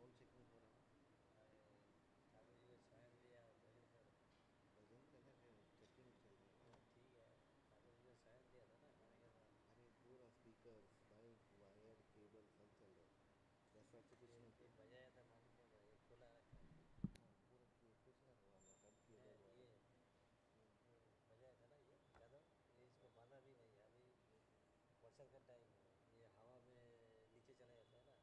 Sound checking हो रहा है। ठाकुर जी को स्वयं दिया भजन कर भजन करने के चेकिंग चल रही है। ठीक है, ठाकुर जी को स्वयं दिया था ना गाने के बाद। अरे पूरा स्पीकर माइक वायर केबल सब चल रहा है, वैसा तो कुछ नहीं ये किया। बजाया था मालूम पड़ रहा है, ये खुला रखा है। हाँ पूरा कुछ नहीं हुआ, सब मैं केबल ये वायर। जो बजाया था ना ये यादव, ये इसको बांधा भी नहीं है अभी। बरसात का टाइम है, ये हवा में नीचे चला जाता है ना,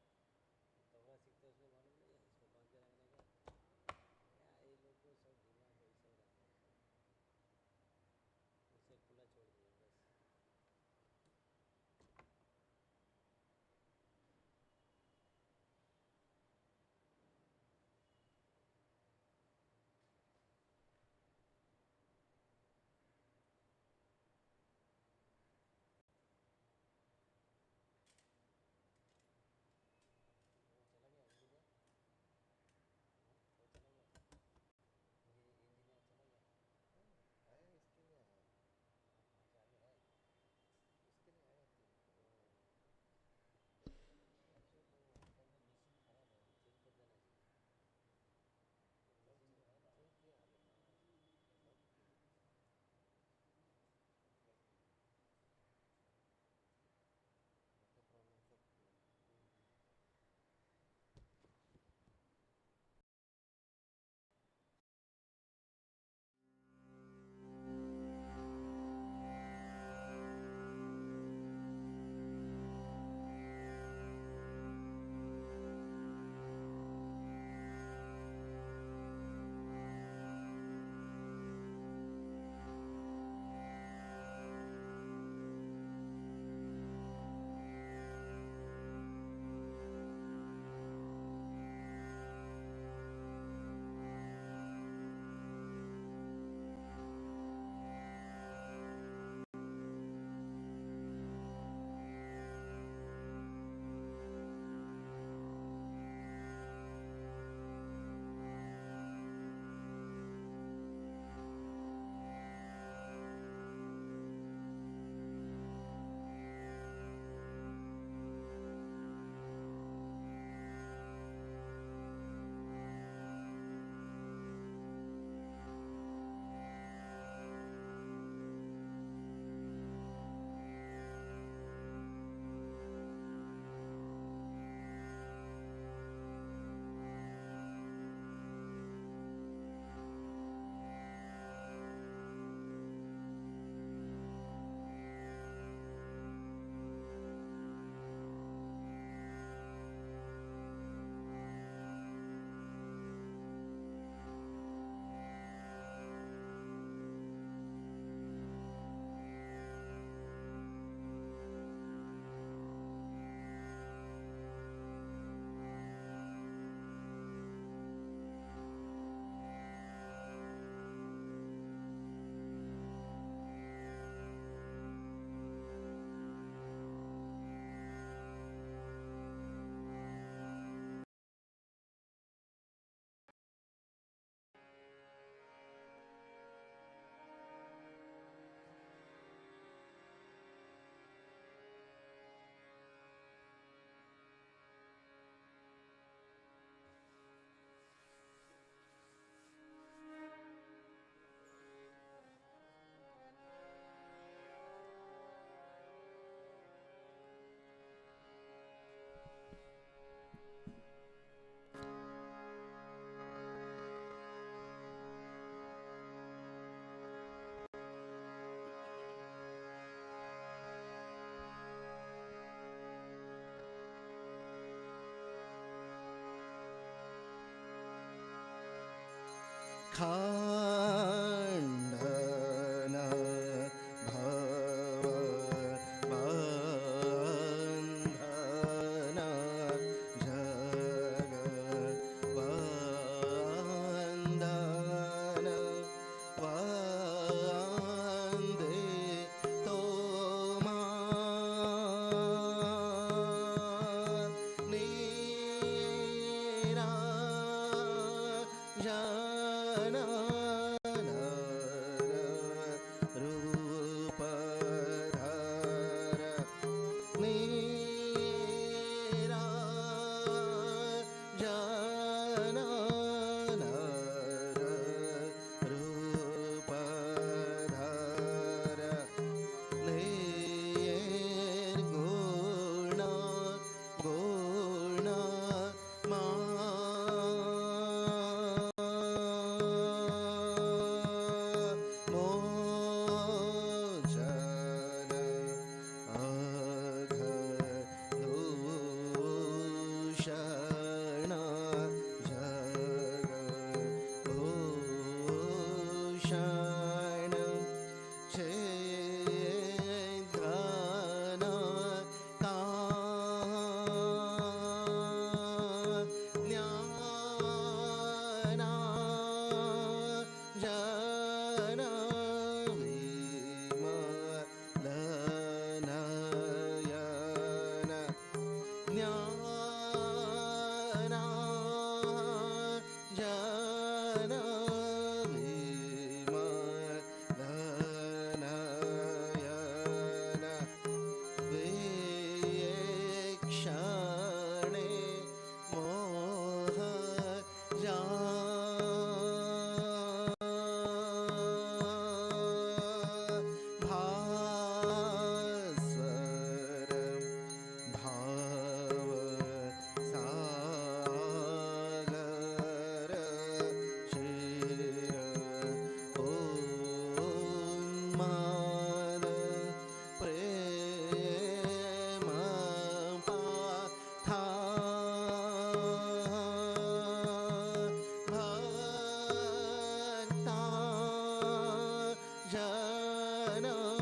तबला सीखते हैं उसमें मालूम नहीं है, इसको बांध के रखने का। क्या ये लोग को सब दिमाग वैसे ही रहता है सब, उसे खुला छोड़ दिया बस। वो चला गया इंजीनियर, वो चला गया इंजीनियर चला गया। आया इसके लिए आया, अच्छा आगे है। इसके लिए आया थी। एक्चुअली तो होटल में मशीन ख़राब है, चेंज कर देना चाहिए। सब मशीन जो है ना, चेंज किया आपने, सब किया, ऐसा प्रॉब्लम सब किया। खण्डन भवबन्धन जगद्वन्दन Vareya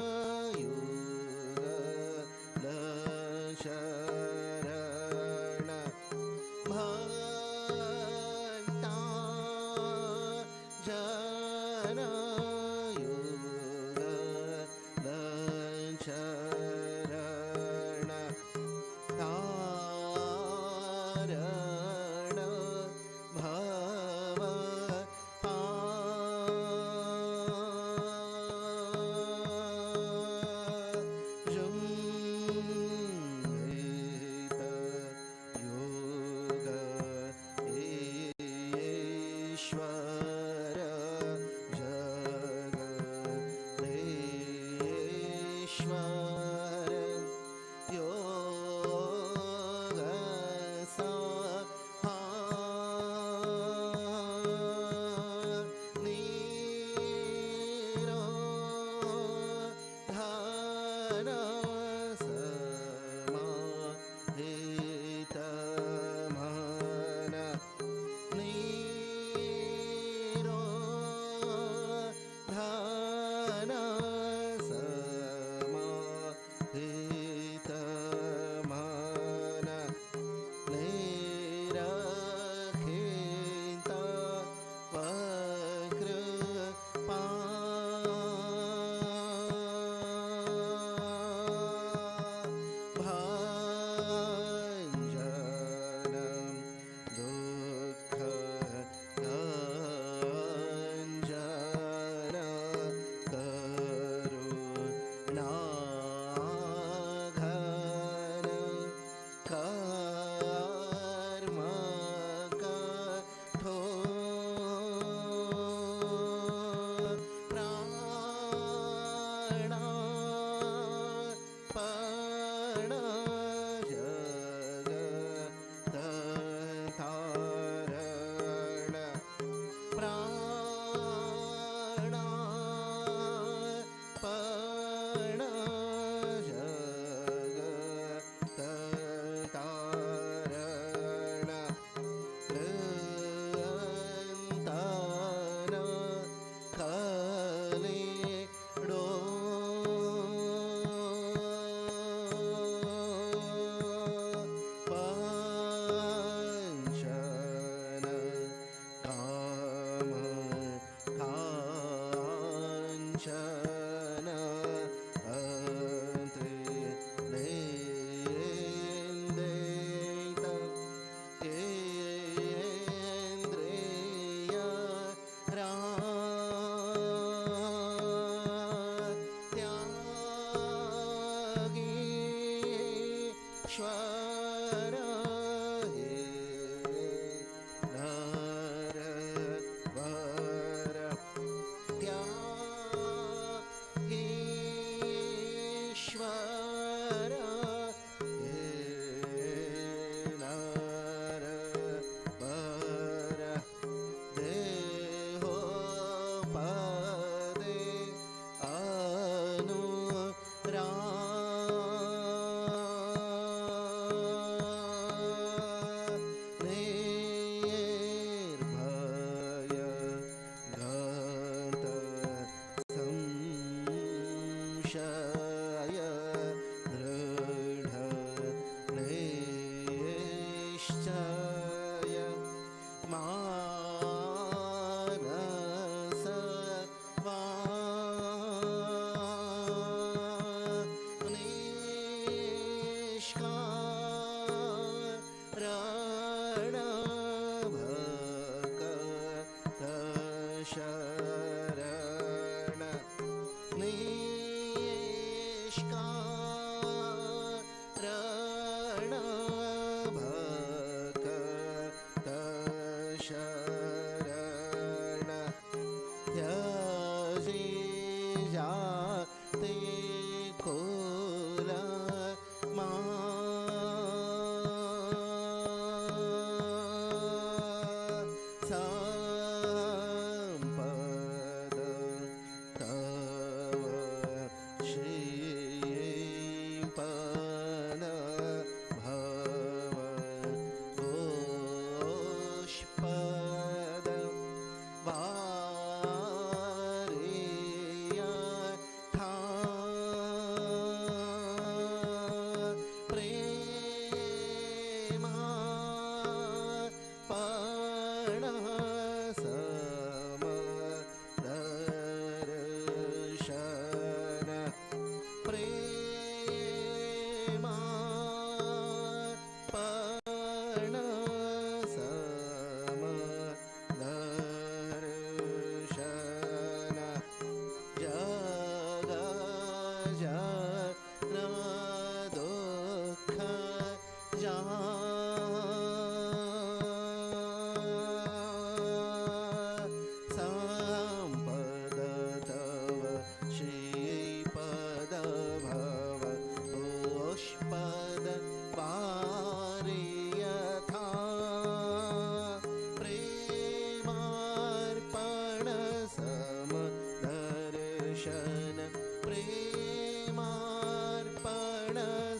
दर्शन प्रेमार्पण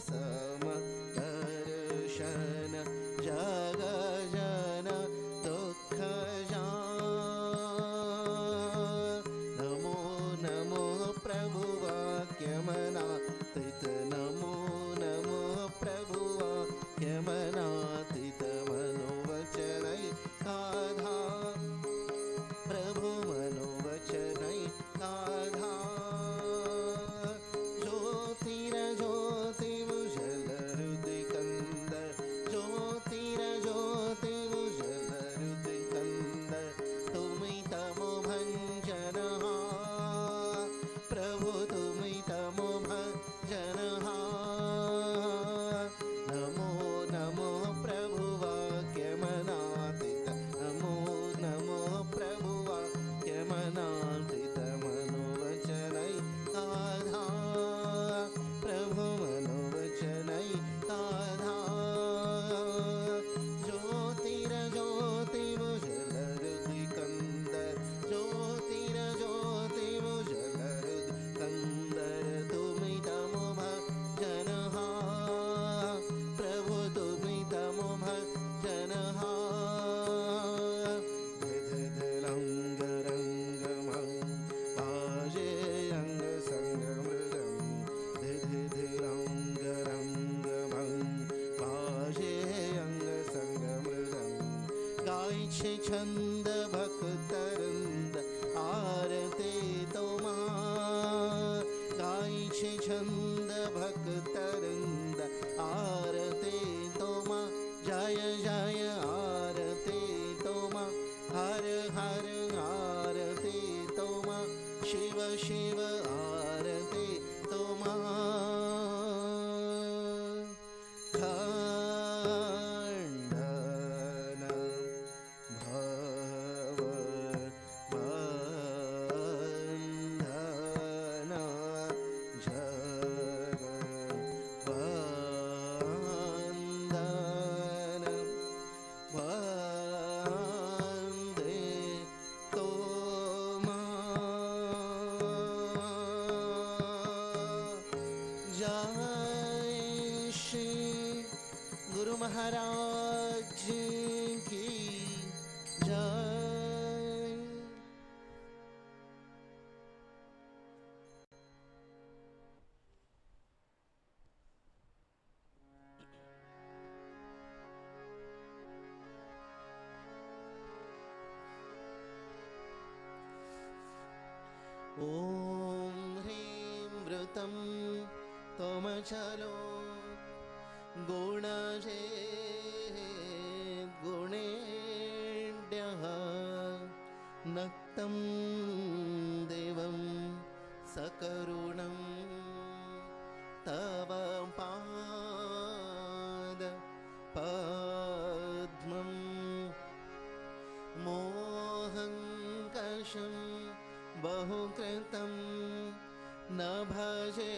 सम दर्शन जग जन दुख नमो नमो प्रभु वाक्यमनातीत नमो नमो प्रभु वाक्यमनातीत मनोवचनै काधा प्रभु मनोवचनै काधा ज्योतिरज्योतिभुजल हृदिकन्द ज्योतिरज्योतिभुजल हृदिकन्द तुमि तमो भञ्जनः प्रभु तुमि तमो भञ्जनः नमो नमो प्रभु वाक्यमनातीत नमो नमो प्रभु वाक्यमनातीत मनोवचनै काधा प्रभु मनोवचनै काधा ज्योतिरज्योतिभुजल हृदिकन्द ज्योतिरज्योतिभुजल हृदिकन्दर तुमि तमो भजनः प्रभु तुमि तमो भजनः धिधिधिरङ्गरङ्गमं भाजे अङ्गसङ्गमृगं धिधिधिरङ्गरङ्गमं भाजे अङ्गसङ्गमृगं गायछे छन्द भक्तवृन्द आरती तोमा गायछे छन्द भक्तवृन्द आरती तोमा जय जय आरती तोमा हर हर आरती तोमा शिव शिव आरती तोमा खण्डन भव बन्धन जग बन्धन वन्दे तोमा जय श्री गुरु महाराज की जय। ॐ ह्रीं वृतं त्वमचलो गुणजे गुणेड्यः नक्तं देवं सकरुणं तव पाद पद्मं मोहङ्कषं बहुकृतं न भजे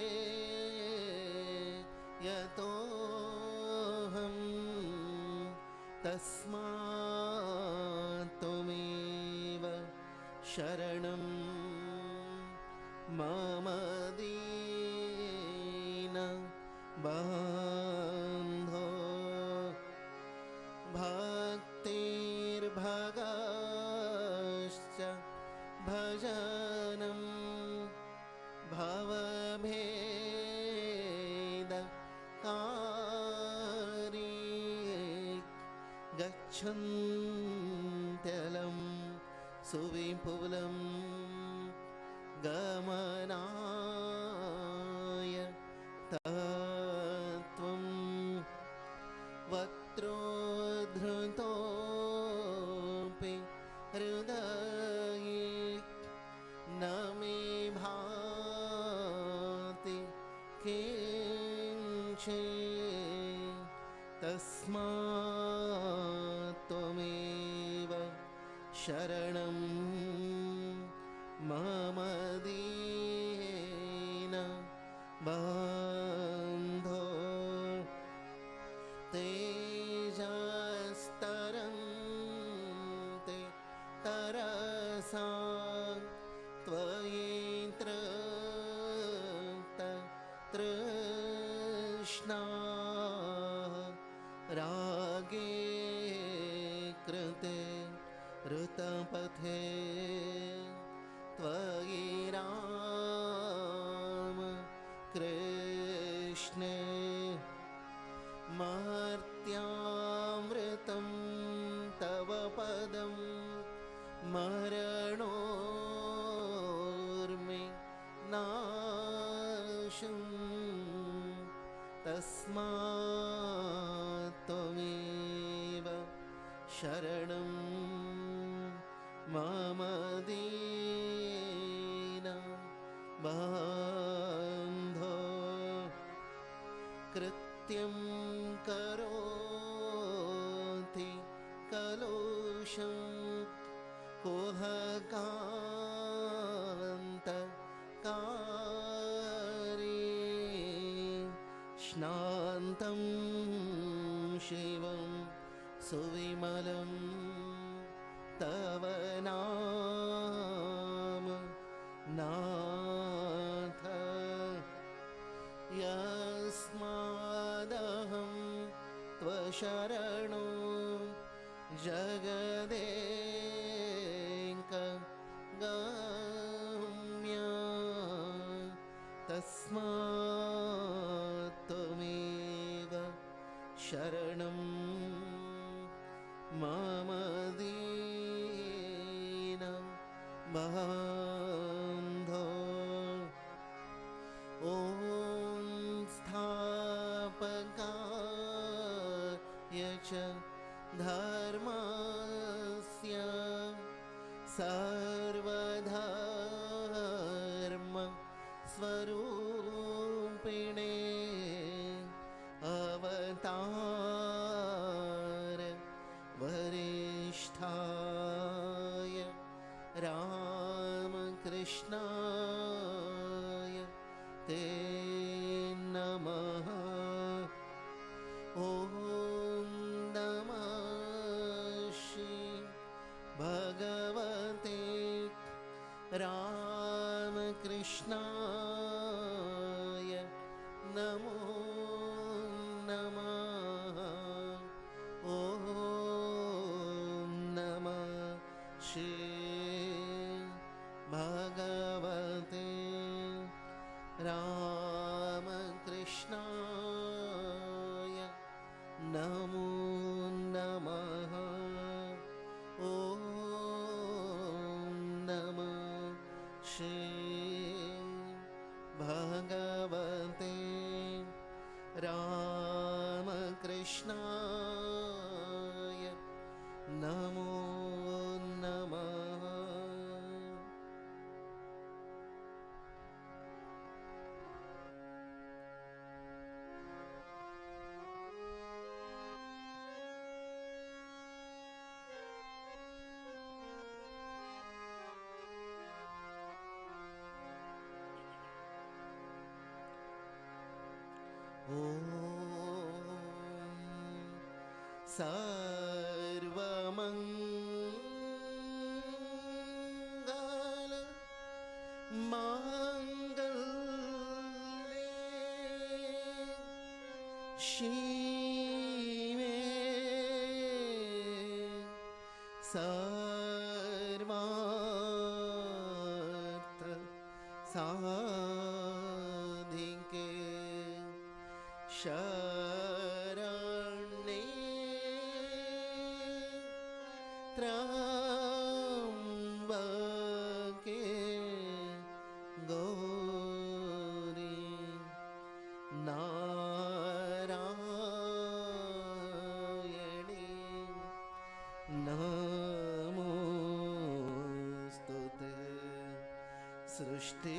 यतोऽहं तस्मात् त्वमेव शरणं मम दीन बन्धो भक्तिर्भगश्च भजनं भवभेद कारी गच्छन्त्यलं सुविपुलं गमनाय तत्त्वं वक्त्रोद्धृतोऽपि हृदये न मे भाति किञ्चित् तस्मात् त्वमेव शरणं मम दीन बन्धो तेजस्तरन्ते तरसा त्वयित्र कृष्णा रागे कृते ऋतपथे त्वयि राम कृष्णे मर्त्यामृतं तव पदं मरणोर्मे नाशं तस्मात् त्वमेव शरणं मम दीन बन्धो कृत्यं करोति कलुषं कुहकान्तकारी स्नान्तं शिवं सुविमलं तव नाम नाथ यस्मादहं त्वशरणो जगदेकगम्या तस्मात् त्वमेव शरणं मम दीन बन्धो ॐ स्थापकाय च धर्मस्य सर्वधर्म स्वरूपिणे अवतार वरिष्ठाय रामकृष्णाय ते नमः। ॐ नमः श्री भगवते रामकृष्णाय नमो नमः। ॐ नमः श्री भगवते रामकृष्णाय नमो नमः। ॐ नमः श्री भगवते रामकृष्णाय नमो नमः। सर्वमङ्गल माङ्गल्ये शिवे सर्वार्थ साधिके शरण्ये त्र्यम्बके गौरी नारायणी नमोस्तुते। सृष्टिस्थिति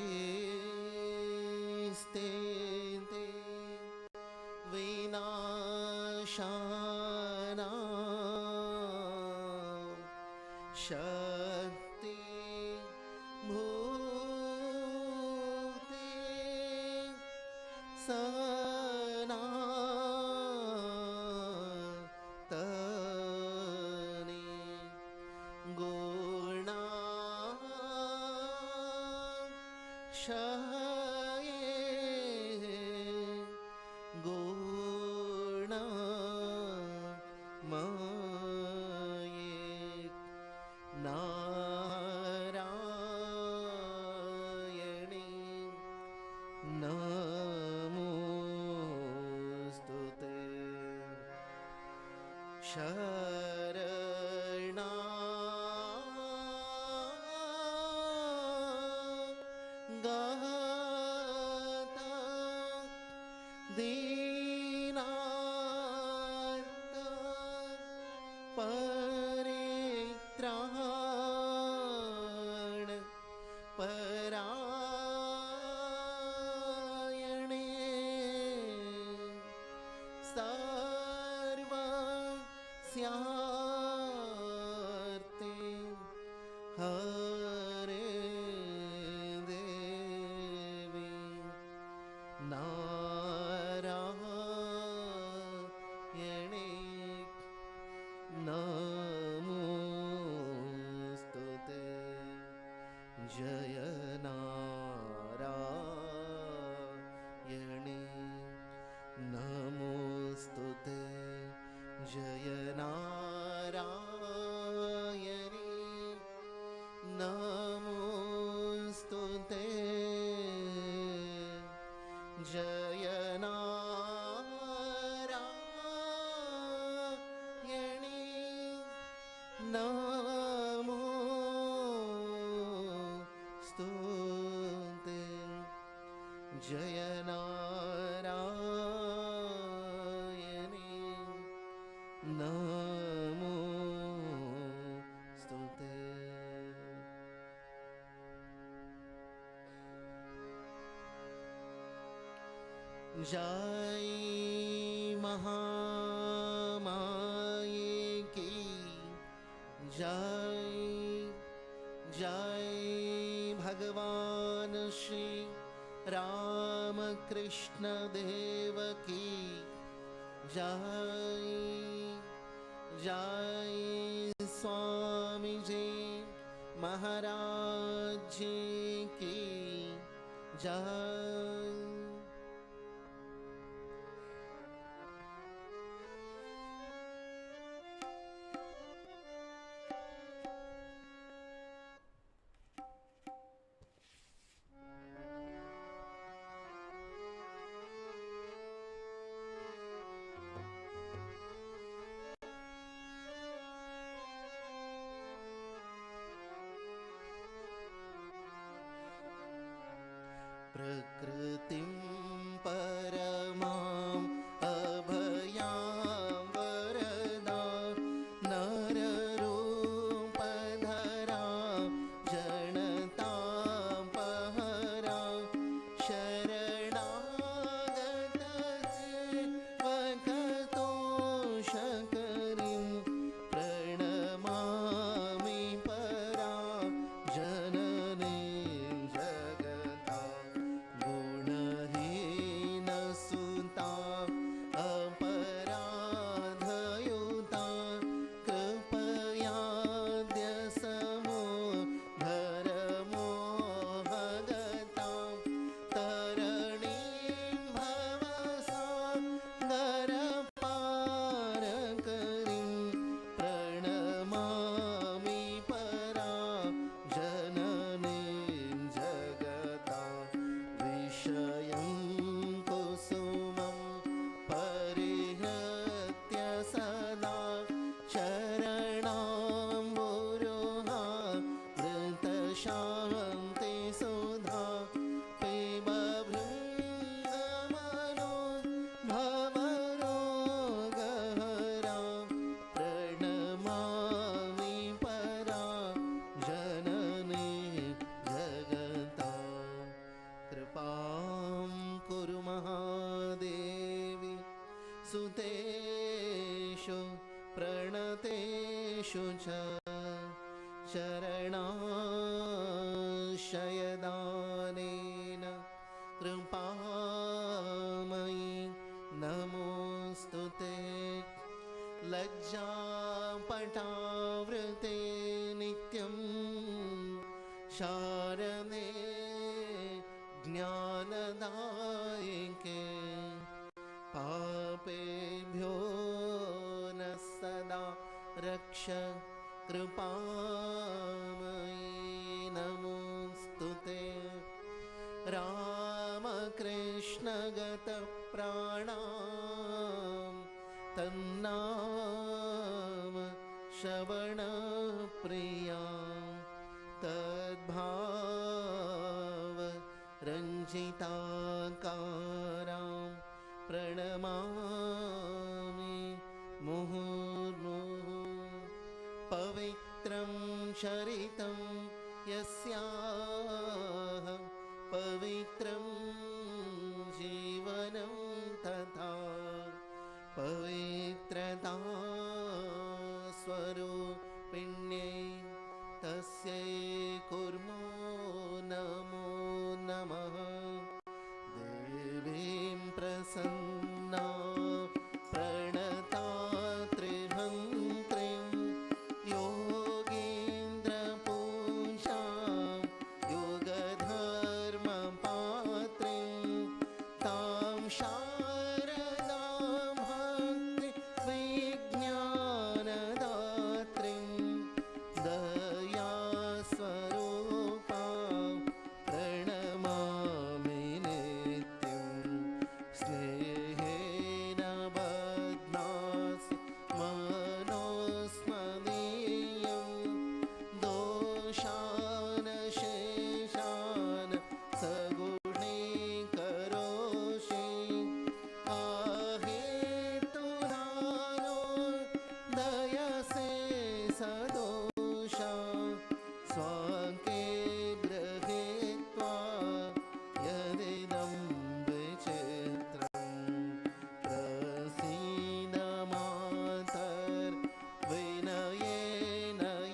विनाशानां शक्ति भूते सनातनी गुणा क्षये गो शरणा गाता दीनार्त परित्राण परायणे सर्वस्यार्थे हरे देवी नारायणे नमोस्तुते जय नारायणे नमोस्तुते जय नारायणे नमोस्तुते जय नारायणे नमोस्तुते जय नारायणे नमोस्तुते। जय महामाये की जय, जय भगवान श्री रामकृष्ण देव की जय, जय स्वामी जी महाराज जी की जय। प्रकृतिं परमां अभयां वरदां नररूपधरां जनतां पहरां शरणागतसेवकतोषकरीं प्रणमामि परां जननीं जगतां गुणहीनसुता अपराधयुता कृपयाद्य समोधरमोहगतां तरणीं भवसागरपारकरीं प्रणमामि परां जननीं जगतां विषयं कुसुमं परिहृत्य सदा शरणाम्बुरुहा धृतशान्तिसुधा पिबभृङ्गमनो भवरोगहरां प्रणमामि परां जननीं जगतां कृपां कुरु महादेवी सुतेषु प्रणतेषु च शरणाश्रयदानेन कृपामयि नमोऽस्तु ते लज्जापटावृते नित्यं शारदे ज्ञानदायिके पापेभ्यो न सदा रक्ष कृपामयि नमोऽस्तु ते रामकृष्णगतप्राणां तन्नामं श्रवणप्रिया तद्भाव रञ्जिताकारां प्रणमामि मुहुर्मुहुः पवित्रं चरितं यस्याः पवित्रं जीवनं तथा पवित्रता स्वरूपिण्यै तस्यै कुर्मो नमो नमः देवीं प्रसन्ना प्रणतात्रिहन्त्रीं योगीन्द्रपूजां योगधर्मपात्रीं तां शारदां भक्तिविज्ञानदात्रीं दयास्वरूपां प्रणमामि नित्यं स्नेहेन बध्नासि मनोस्मदीयं दोषान् शेषान् सगुणीकरोषि आहेतुनानो दयसे सदोषा स्वाङ्के गृहीत्वा यदिदं विचित्रं प्रसीद मातर्विनयेन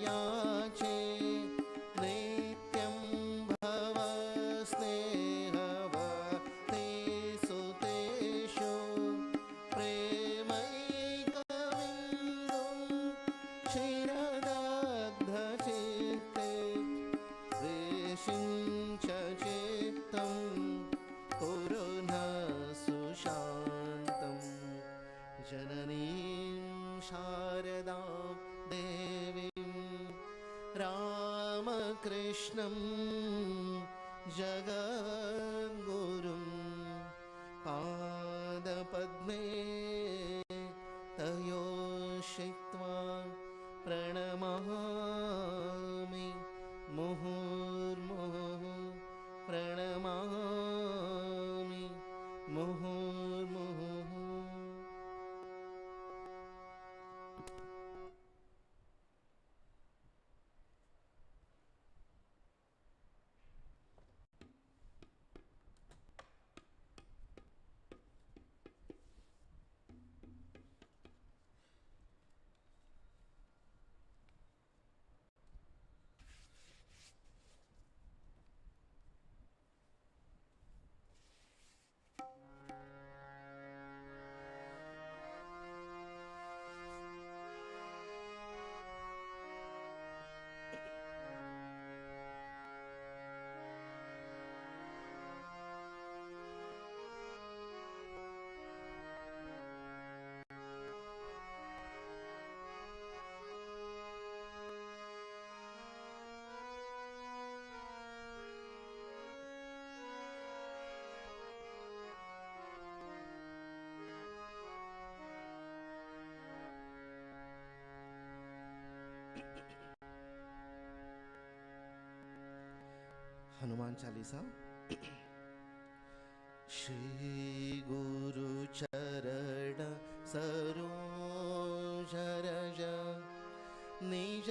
याचे नित्यं भव स्नेहवती सुतेषु प्रेमैकविन्दुं क्षीरदग्धचित्ते विषिञ्च चित्तं कुरु न सुशान्तं जननीं शारदां देवीं रामकृष्णं जगद्गुरुं पादपद्मे तयोषित्वा प्रणमामि मुहुर्मुहुः प्रणमामि मुहुर्मुहुः हनुमान चालीसा। श्री गुरु चरण सरोज रज निज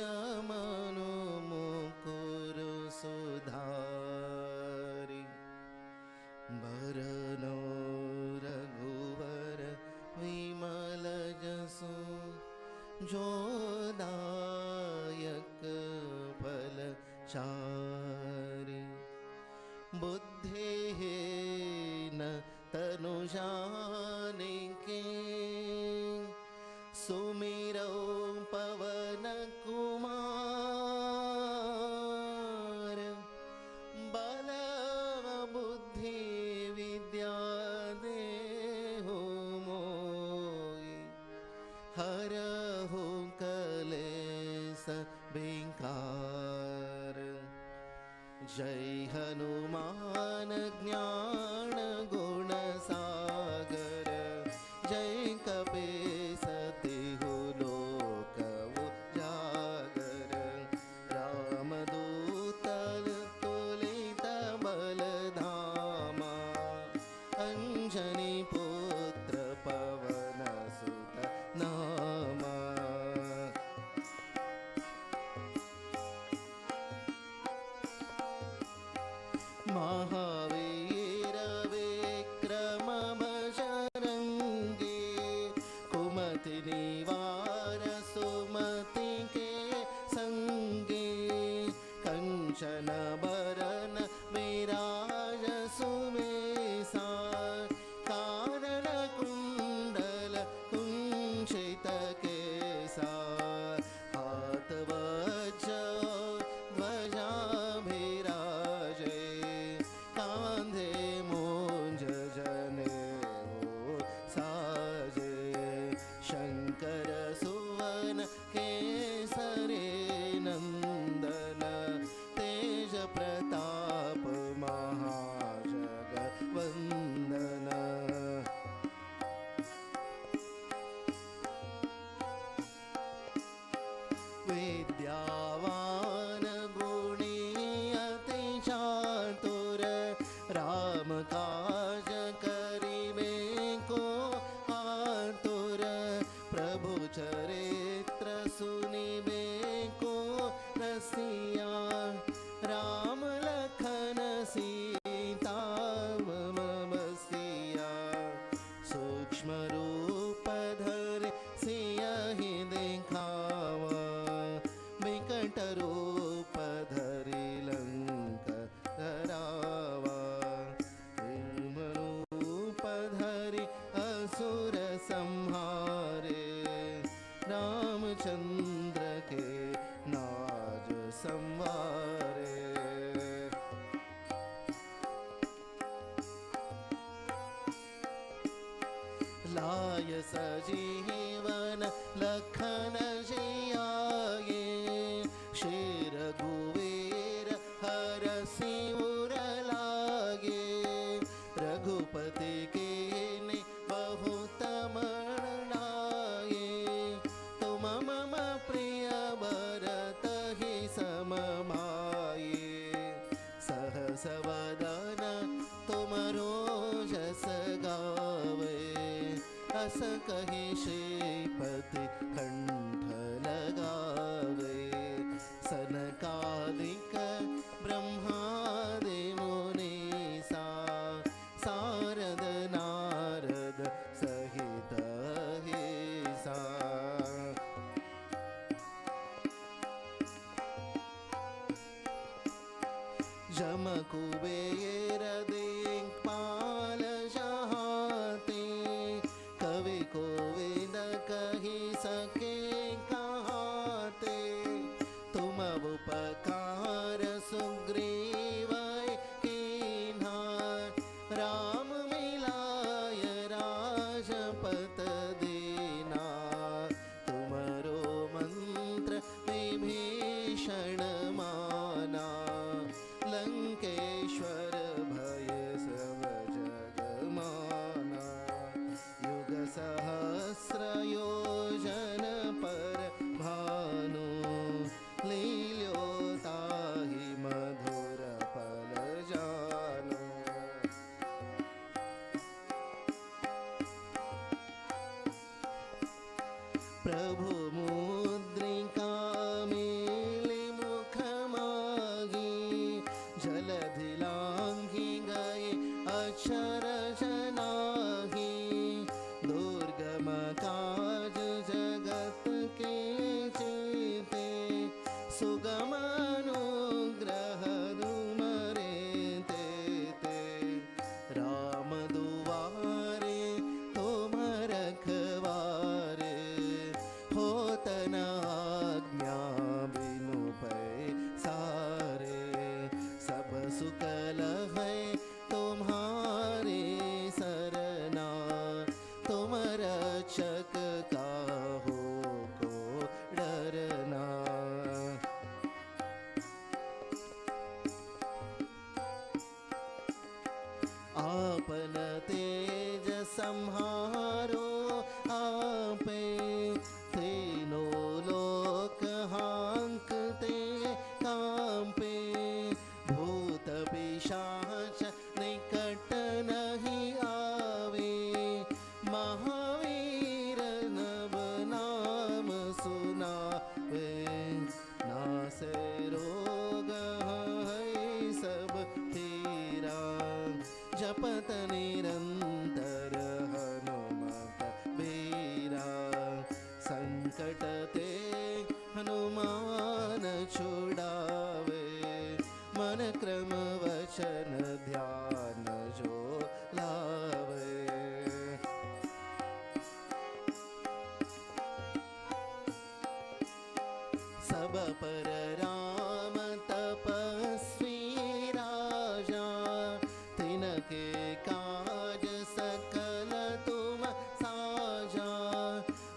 मनो मुकुर सुधारि बरनो रघुवर विमल जसु जो दायक फल चारि बुद्धिहीन तनु जानिके सुमिरौ पवन कुमार बल बुद्धि विद्या देहु मोहि हरहु कलेस विकार। जय हनुमान ज्ञान गुण सागर जय कपीस तिहु लोक उजागर। महावीर विक्रम बजरंगी, कुमति निवार सुमति के संगी, कंचन बरन विराज सुमेसा, कानन कुंडल कुंचित केसा, हाथ वज्र ध्वजा विराजे, कांधे मूंज जनेऊ साजे, शंकर सुवन केसरी नंदन, तेज प्रताप महाजगवंदन। विद्यावान गुणी अति चातुर, राम काज करिबे को आतुर, प्रभु चरित्र सुनिबे को रसिया, राम लखन सीता मम बसिया, सूक्ष्म रूप धरि सियहि दिखावा, विकट रूप धरि लंक जरावा, भीम रूप धरि असुर संहारे, रामचंद्र के नाज संवारे। लाय सजीवन लखन जियाए, शेर गुवीर हरसि उर लागे, रघुपति कीन्हि बहुत मरणाए, तुम मम प्रिय भरतहि सम माये, सहस वदन तुमरो जस गावे, अस कहि श्रीपति कंठ लगावे, सनकादिक ब्रह्मादि मुनीसा, सारद नारद सहित अहिसा, जम कुबेर दिक्पाल जहाते, कवि कोविद कहि सके कहाते, तुम उपकार सुग्रीव कीन्हा, राम मिलाय राजपत दीना, तुमरो मंत्र विभीषण माना, लंकेश्वर भय सब जग माना, युग सहस्र योजन पर भानु, लील्यो ताहि मधुर फल जानु। प्रभु मुद्रिका मेलि मुख मागी, जलधि लांघि गए अक्षरज नाही, दुर्गम काज जगत के जेते, सुगम अनुग्रह तुमरे तेते, राम दुआरे तुम रखवारे, होत न आज्ञा बिनु पैसारे, सब सुकल है तुम्हारे सरना, तुम रक्षक काहू को डरना। आपन तेज संहारो आपे, तीनों लोक हांकते कांपे, भूत पिशाच निकट नहीं आवे, महावीर नव नाम सुनावे, नासे रोग है सब जपत निरंतर हनुमत बीरा। संकट ते हनुमान छुड़ावे, मन क्रम वचन ध्यान जो लावे। सब पर राम तपस्वी राजा, तिनके काज सकल तुम साजा।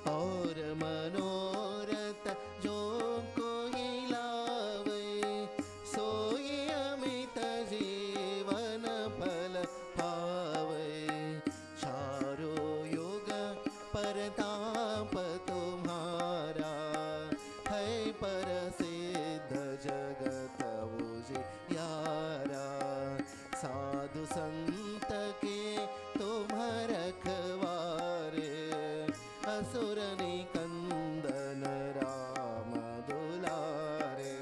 और मनोरथ जो कोई लावे, सोई अमित जीवन फल पावे। चारों युग परताप तुम्हारा, है प्रसिद्ध जगत उजियारा। साधु संत के तुम रखवारे, असुर निकंदन राम दुलारे।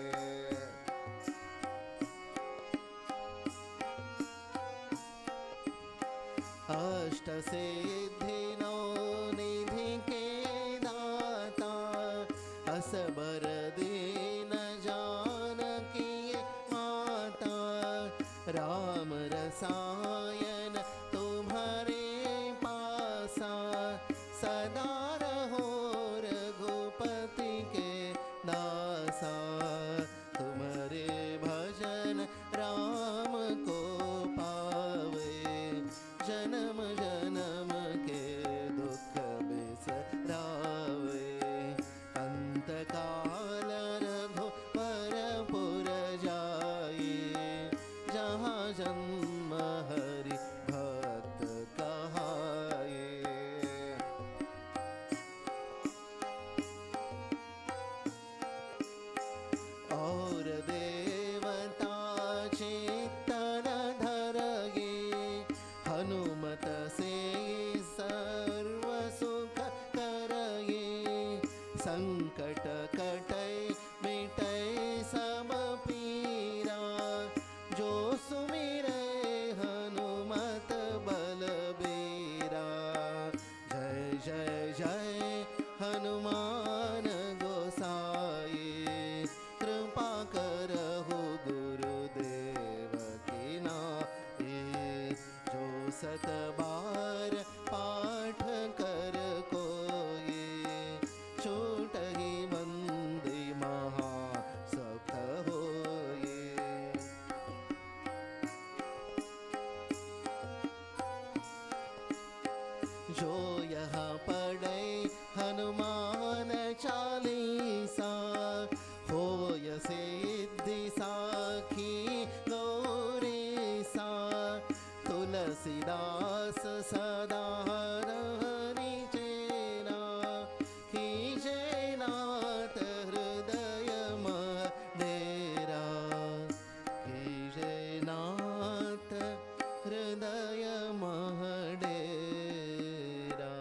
अष्ट सिद्धि नौ निधि के दाता, असबर दीन जानकी माता। राम रसायन तुम्हारे पासा, सदा रहो रघुपति के दासा। तुम्हारे भजन राम को पावे, जन्म जन्म के दुख बिसरावे। अंत काल रघुपरपुर जाई, जहाँ जन्म हरि भक्त कहाए। और देवता चित्तन धरगे, हनुमत से सर्व सुख करगे। संकट कटै मिटै सब पीरा, जो सुमिरै हनुमत बलबीरा। जय जय जय हनुमान गोसाई, कृपा करहु गुरुदेव की नाई। जो सत बार पाठ कर कोई, छूटहि बंदी महा सख होई। जो यह पढ़े हनुमान चालीसा, होय सिद्धि साखी गौरीसा। तुलसीदास सदा हरि चेरा, खींचे नाथ हृदय मह डेरा। खींचे नाथ हृदय मह डेरा।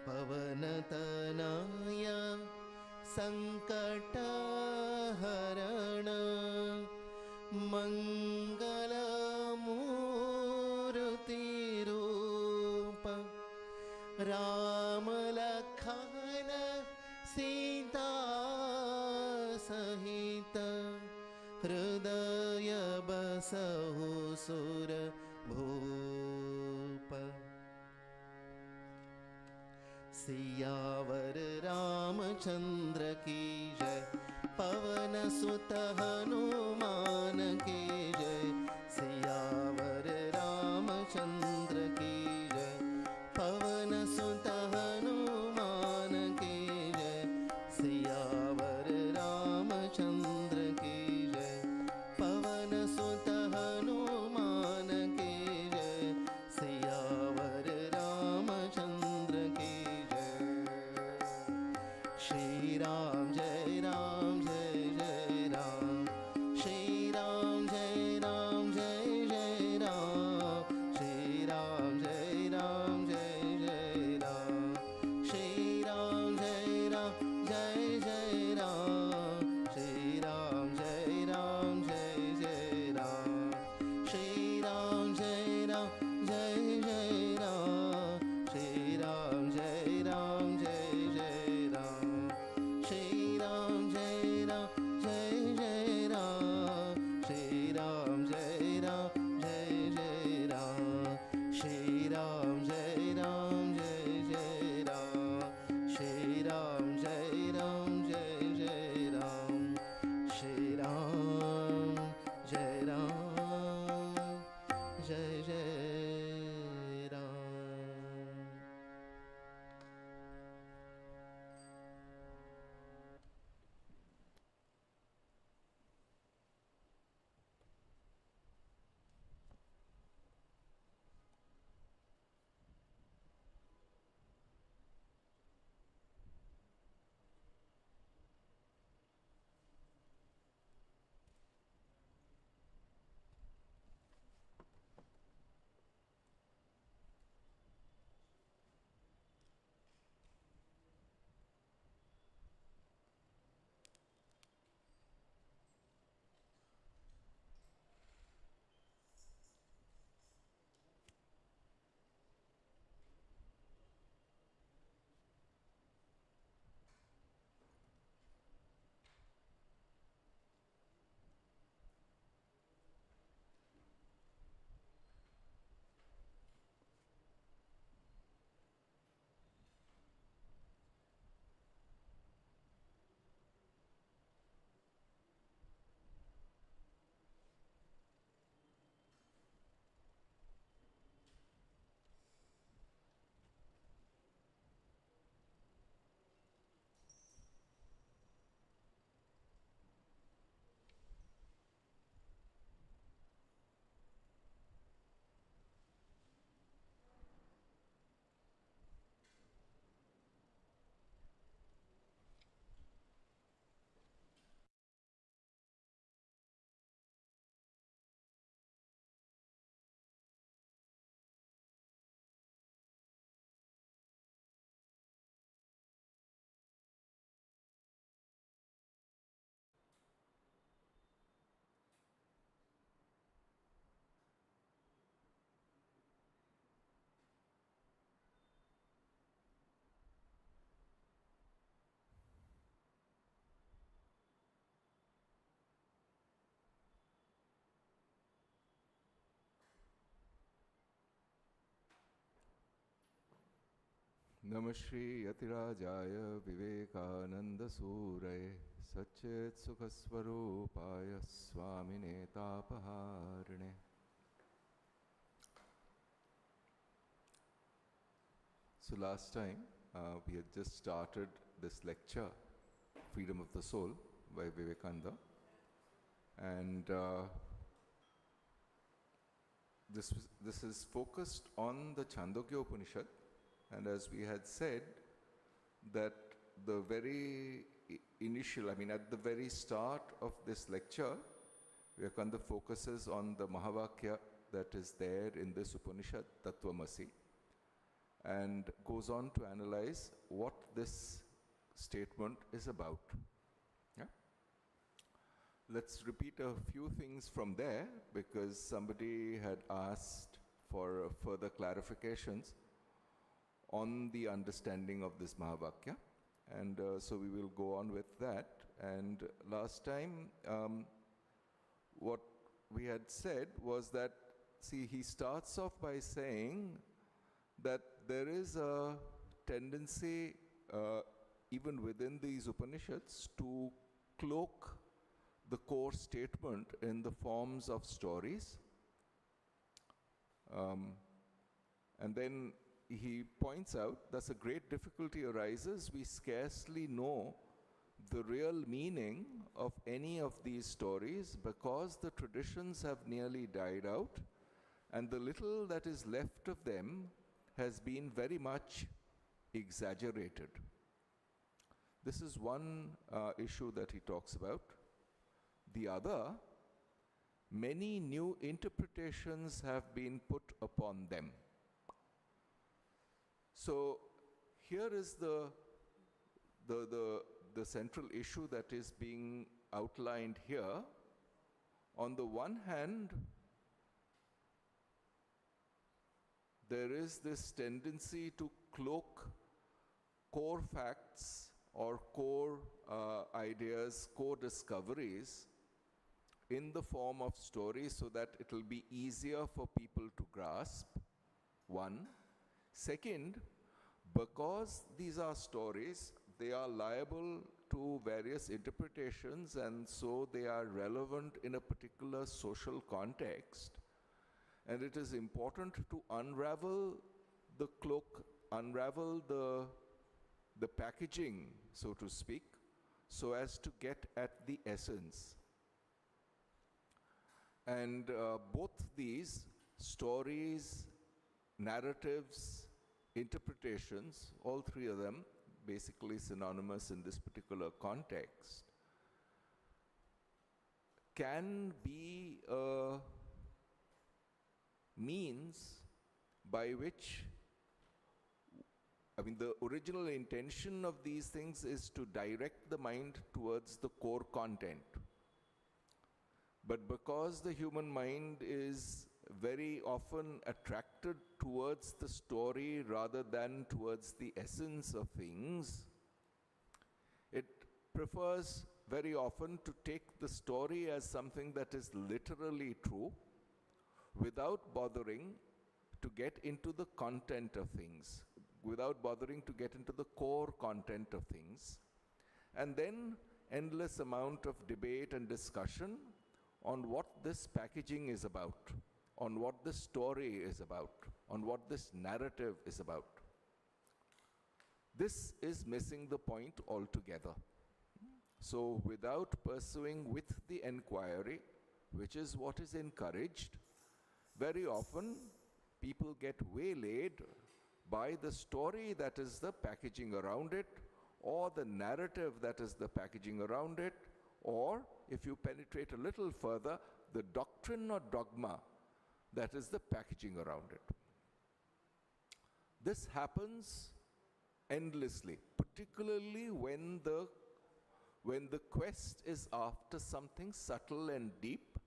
पवन तनय संकट हरण, मंगल मूर्ति रूप। राम लखन सीता सहित, हृदय बसहु सुर भूप। सियावर रामचंद्र की जय, पवन सुत हनुमान की जय। सियावर रामचंद्र की जय, पवन सुत हनुमान की जय। सियावर रामचंद्र की जय, पवन सुत हनुमान की जय। सियावर रामचंद्र की जय। श्री राम जय राम जय जय Ram. Namah Shri Yatirajaya Vivekananda Suraye Satchit Sukhaswarupaya Swamine Tapaharine. So last time we had just started this lecture, Freedom of the Soul by Vivekananda, and this is focused on the Chandogya Upanishad. And as we had said, that the very initial, at the very start of this lecture, Vivekananda focuses on the Mahavakya that is there in this Upanishad, Tattvamasi, and goes on to analyze what this statement is about. Yeah? Let's repeat a few things from there, because somebody had asked for further clarifications on the understanding of this Mahavakya, and so we will go on with that. And last time what we had said was that, see, he starts off by saying that there is a tendency even within these Upanishads to cloak the core statement in the forms of stories, and then he points out thus a great difficulty arises. We scarcely know the real meaning of any of these stories because the traditions have nearly died out, and the little that is left of them has been very much exaggerated. This is one issue that he talks about. The other, many new interpretations have been put upon them. So here is the central issue that is being outlined here. On the one hand, there is this tendency to cloak core facts or core ideas, core discoveries in the form of stories so that it will be easier for people to grasp, one. Second, because these are stories, they are liable to various interpretations, and so they are relevant in a particular social context. And it is important to unravel the cloak, unravel the packaging, so to speak, so as to get at the essence. And both these stories, narratives, interpretations, all three of them basically synonymous in this particular context, can be a means by which, the original intention of these things is to direct the mind towards the core content. But because the human mind is very often attracted towards the story rather than towards the essence of things, it prefers very often to take the story as something that is literally true without bothering to get into the content of things, without bothering to get into the core content of things. And then endless amount of debate and discussion on what this packaging is about, on what this story is about, on what this narrative is about. This is missing the point altogether. So without pursuing with the enquiry, which is what is encouraged, very often people get waylaid by the story that is the packaging around it, or the narrative that is the packaging around it, or, if you penetrate a little further, the doctrine or dogma that is the packaging around it. This happens endlessly, particularly when the quest is after something subtle and deep.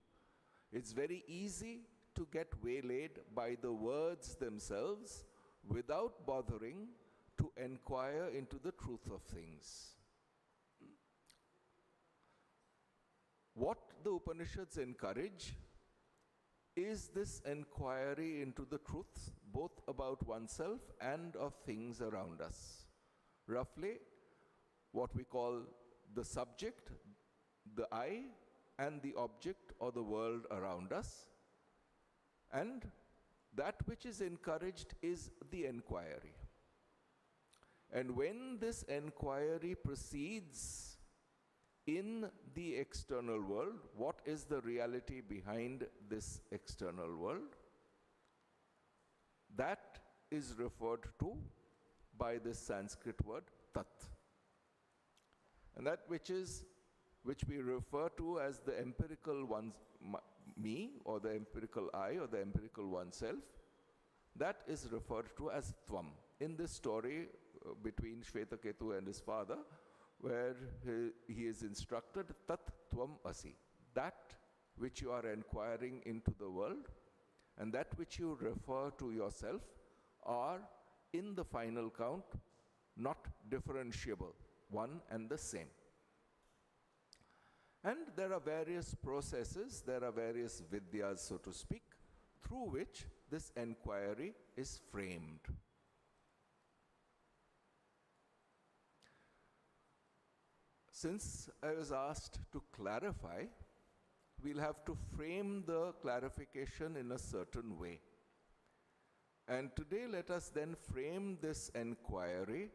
It's very easy to get waylaid by the words themselves without bothering to inquire into the truth of things. What the Upanishads encourage is this inquiry into the truth, both about oneself and of things around us. Roughly, what we call the subject, the I, and the object or the world around us. And that which is encouraged is the inquiry. And when this inquiry proceeds in the external world, what is the reality behind this external world? That is referred to by this Sanskrit word tat. And that which we refer to as the empirical me, or the empirical I, or the empirical oneself, that is referred to as tvam. In this story between Shvetaketu and his father, where he is instructed, tat tvam asi, that which you are inquiring into the world and that which you refer to yourself are, in the final count, not differentiable, one and the same. And there are various processes, there are various vidyas, so to speak, through which this inquiry is framed. Since I was asked to clarify, we'll have to frame the clarification in a certain way. And today let us then frame this inquiry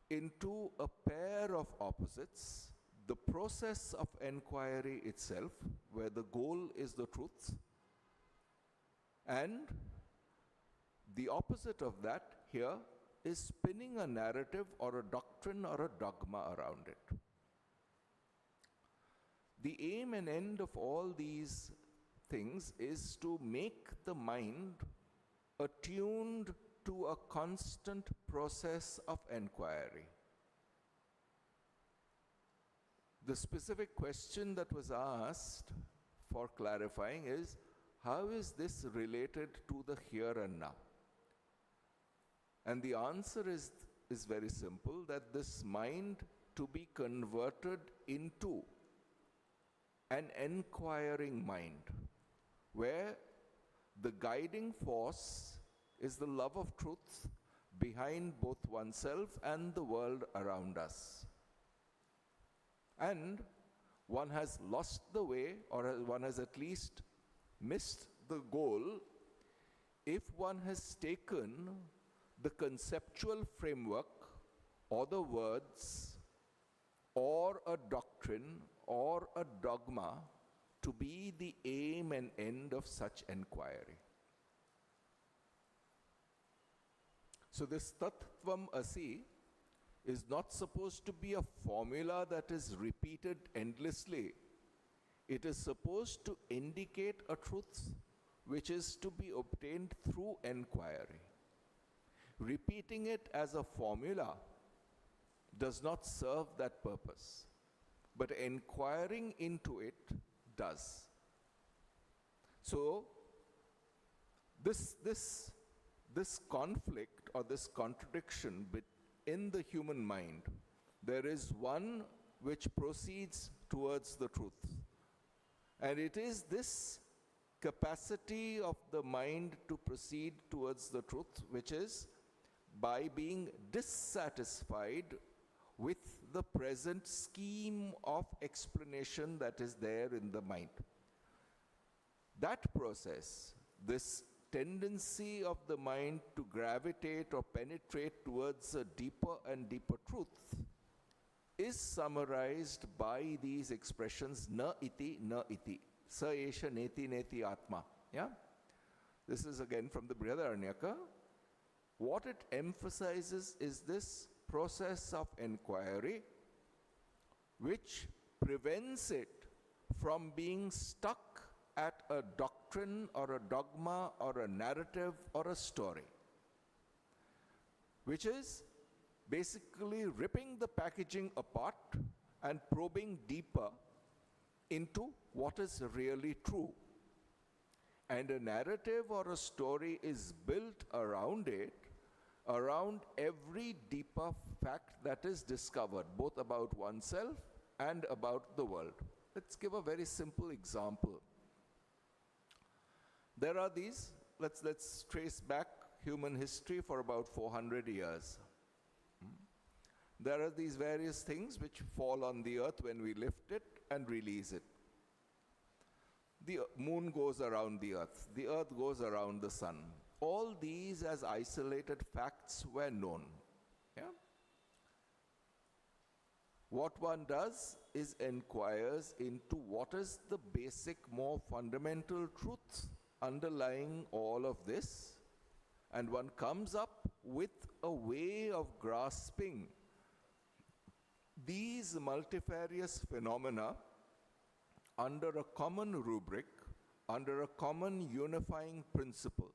into a pair of opposites. The process of inquiry itself, where the goal is the truth, and the opposite of that here is spinning a narrative or a doctrine or a dogma around it. The aim and end of all these things is to make the mind attuned to a constant process of inquiry. The specific question that was asked for clarifying is, how is this related to the here and now? And the answer is very simple, that this mind to be converted into an inquiring mind, where the guiding force is the love of truth behind both oneself and the world around us. And one has lost the way, or one has at least missed the goal, if one has taken the conceptual framework or the words or a doctrine or a dogma to be the aim and end of such inquiry. So this tattvam asi is not supposed to be a formula that is repeated endlessly. It is supposed to indicate a truth which is to be obtained through inquiry. Repeating it as a formula does not serve that purpose, but inquiring into it does. So this conflict or this contradiction in the human mind, there is one which proceeds towards the truth. And it is this capacity of the mind to proceed towards the truth which is by being dissatisfied with the present scheme of explanation that is there in the mind. That process, this tendency of the mind to gravitate or penetrate towards a deeper and deeper truth, is summarized by these expressions, na iti, sa esha neti neti atma. Yeah? This is again from the Brihadaranyaka. What it emphasizes is this process of inquiry which prevents it from being stuck at a doctrine or a dogma or a narrative or a story, which is basically ripping the packaging apart and probing deeper into what is really true. And a narrative or a story is built around it, around every deeper fact that is discovered, both about oneself and about the world. Let's give a very simple example. there are these, let's trace back human history for about 400 years. There are these various things which fall on the earth when we lift it and release it. The moon goes around the earth goes around the sun. All these as isolated facts were known. Yeah? What one does is inquires into what is the basic, more fundamental truth underlying all of this, and one comes up with a way of grasping these multifarious phenomena under a common rubric, under a common unifying principle.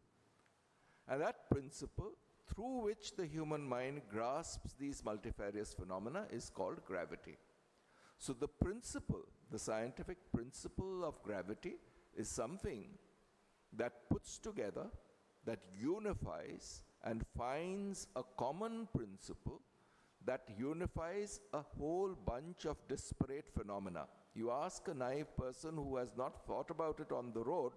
And that principle through which the human mind grasps these multifarious phenomena is called gravity. So the principle, the scientific principle of gravity, is something that puts together, that unifies and finds a common principle that unifies a whole bunch of disparate phenomena. You ask a naive person who has not thought about it on the road,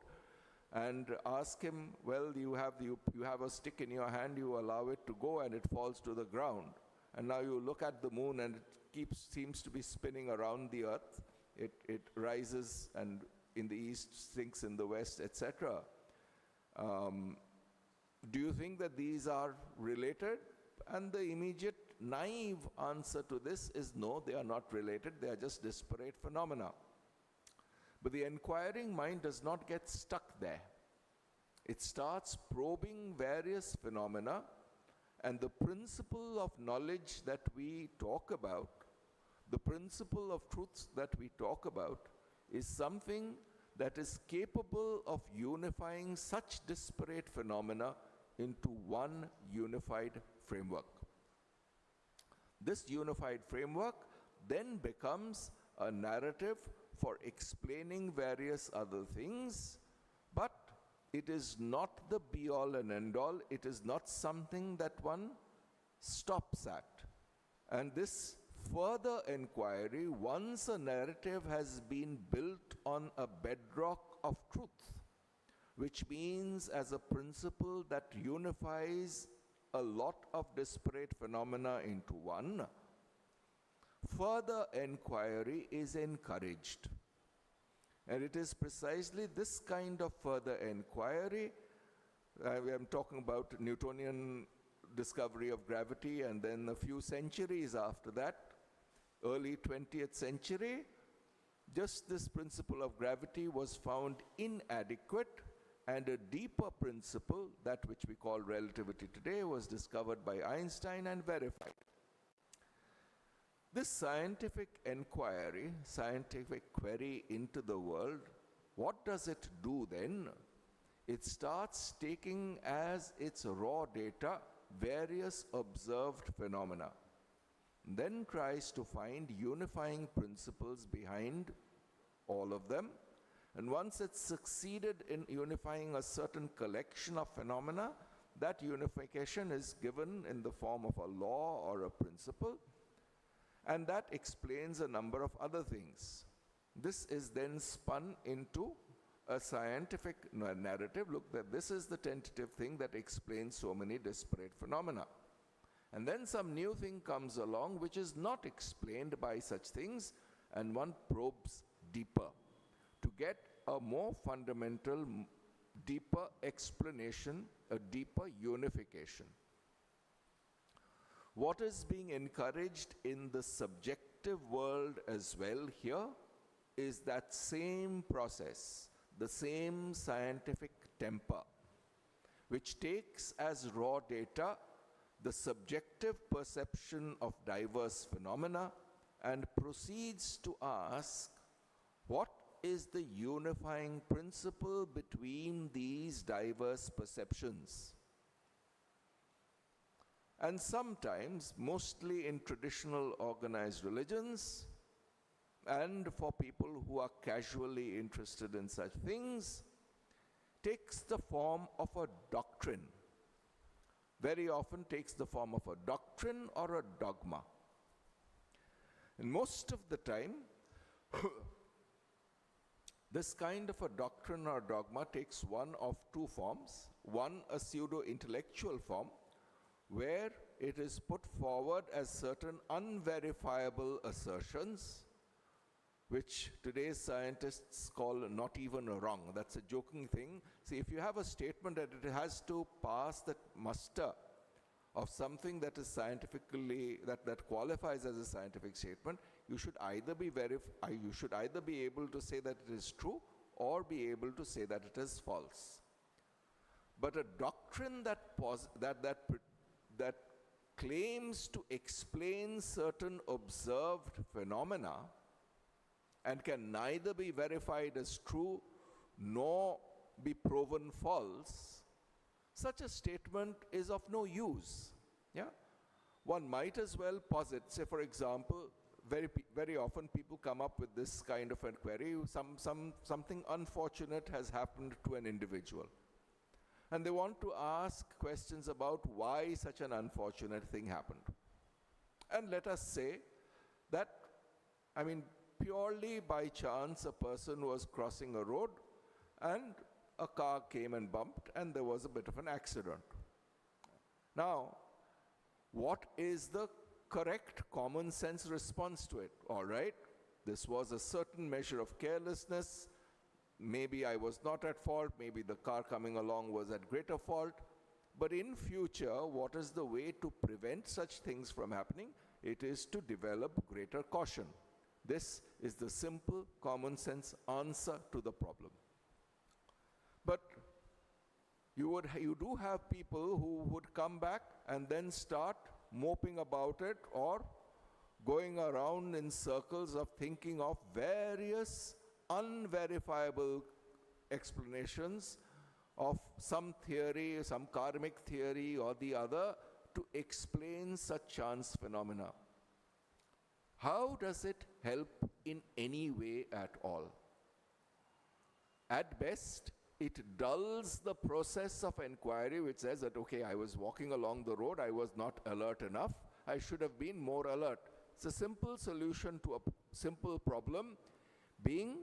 and ask him, well, you have a stick in your hand, you allow it to go and it falls to the ground. And now you look at the moon and it seems to be spinning around the earth. It rises and in the east, sinks in the west, etc. Do you think that these are related? And the immediate naive answer to this is no, they are not related, they are just disparate phenomena. But the inquiring mind does not get stuck there. It starts probing various phenomena, and the principle of knowledge that we talk about, the principle of truths that we talk about, is something that is capable of unifying such disparate phenomena into one unified framework. This unified framework then becomes a narrative for explaining various other things, but it is not the be-all and end-all. It is not something that one stops at. And this further inquiry, once a narrative has been built on a bedrock of truth, which means as a principle that unifies a lot of disparate phenomena into one, further inquiry is encouraged. And it is precisely this kind of further inquiry, I'm talking about Newtonian discovery of gravity, and then a few centuries after that, early 20th century, just this principle of gravity was found inadequate, and a deeper principle, that which we call relativity today, was discovered by Einstein and verified. This scientific inquiry, scientific query into the world, what does it do then? It starts taking as its raw data various observed phenomena, then tries to find unifying principles behind all of them. And once it's succeeded in unifying a certain collection of phenomena, that unification is given in the form of a law or a principle, and that explains a number of other things. This is then spun into a scientific narrative. Look, that this is the tentative thing that explains so many disparate phenomena. And then some new thing comes along which is not explained by such things, and one probes deeper to get a more fundamental, deeper explanation, a deeper unification. What is being encouraged in the subjective world as well here is that same process, the same scientific temper, which takes as raw data the subjective perception of diverse phenomena and proceeds to ask, what is the unifying principle between these diverse perceptions? And sometimes, mostly in traditional organized religions, and for people who are casually interested in such things, takes the form of a doctrine. Very often takes the form of a doctrine or a dogma. And most of the time, This kind of a doctrine or dogma takes one of two forms. One, a pseudo-intellectual form, where it is put forward as certain unverifiable assertions, which today's scientists call not even wrong. That's a joking thing. See, if you have a statement that it has to pass that muster of something that is scientifically, that qualifies as a scientific statement, you should either be able to say that it is true or be able to say that it is false. But a doctrine that claims to explain certain observed phenomena and can neither be verified as true nor be proven false, such a statement is of no use. Yeah? One might as well posit, say for example, very often people come up with this kind of a query, something unfortunate has happened to an individual. And they want to ask questions about why such an unfortunate thing happened. And let us say that, purely by chance, a person was crossing a road and a car came and bumped and there was a bit of an accident. Now, what is the correct common sense response to it? All right, this was a certain measure of carelessness. Maybe I was not at fault, maybe the car coming along was at greater fault. But in future, what is the way to prevent such things from happening? It is to develop greater caution. This is the simple common sense answer to the problem. But you do have people who would come back and then start moping about it or going around in circles of thinking of various unverifiable explanations of some theory, some karmic theory or the other to explain such chance phenomena. How does it help in any way at all? At best, it dulls the process of inquiry, which says that, okay, I was walking along the road, I was not alert enough, I should have been more alert. It's a simple solution to a simple problem being